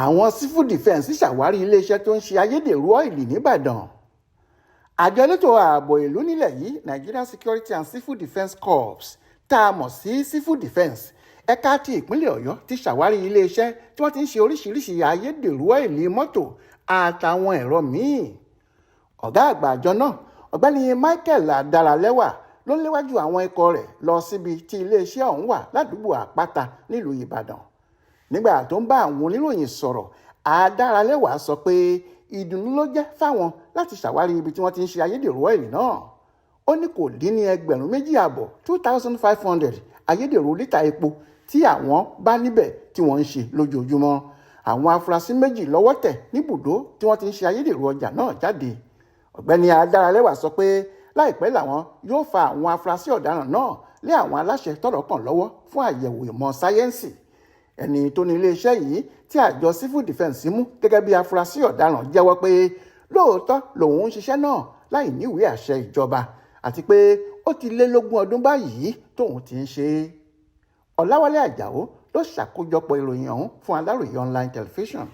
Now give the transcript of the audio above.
Àwọn Sífù Difẹnsi ṣàwárí iléeṣẹ́ tó ń ṣe ayédèrú ọ́ìlì nìbàdàn. Àjọ elétò ààbò ìlú nílẹ̀ yìí Nigeria Security and Civil Defence Corps tá a mọ̀ sí Civil Defence ẹ̀ka ti ìpínlẹ̀ Ọ̀yọ́ ti ṣàwárí iléeṣẹ́ tí wọ́n ti ń ṣe oríṣiríṣi ayédèrú ọ́ìlì mọ́tò àtàwọn ẹ̀rọ míì. Ọ̀gá àgbà àjọ náà ọ̀gbẹ́ni Michael Adaralẹ́wà ló léwájú àwọn ikọ̀ rẹ̀ lọ síbi tí iléeṣẹ́ ọ̀hún wà ládùúgbò Àpáta nílùú Ìbàdàn. Nígbà tó ń bá àwọn oníròyìn sọ̀rọ̀, Adaralẹ́wà sọ pé ìdùnnú ló jẹ́ fáwọn láti ṣàwárí ibi tí wọ́n ti ń ṣe ayédèrú ọ́ìlì náà. Ó ní kò dín ní 2,500 2,500 ayédèrú lítà epo tí àwọn bá níbẹ̀ tí wọ́n ń ṣe lójoojúmọ́. Àwọn afurasí méjì lọ́wọ́ tẹ̀ níbùdó tí wọ́n ti ń ṣe ayédèrú ọjà náà jáde. Ọ̀gbẹ́ni Adaralẹ́wà sọ pé láìpẹ́ làwọn yóò fa àwọn afurasí ọ̀daràn náà lé àwọn aláṣẹ tọ́rọ̀ kàn lọ́wọ́ fún àyẹ̀wò ìmọ̀ sáyẹ́ǹsì. Ẹni tó ní iléeṣẹ́ yìí tí àjọ Civil Defence mú gẹ́gẹ́ bí afurasí ọ̀daràn jẹ́wọ́ pé lóòótọ́ lòun ń ṣiṣẹ́ náà láì níwèé àṣẹ ìjọba àti pé ó ti lé lógún ọdún báyìí tóun ti ń ṣe é. Ọláwálé Àjàó ló ṣàkójọpọ̀ ìròyìn ọ̀hún fún Aláròyé online television.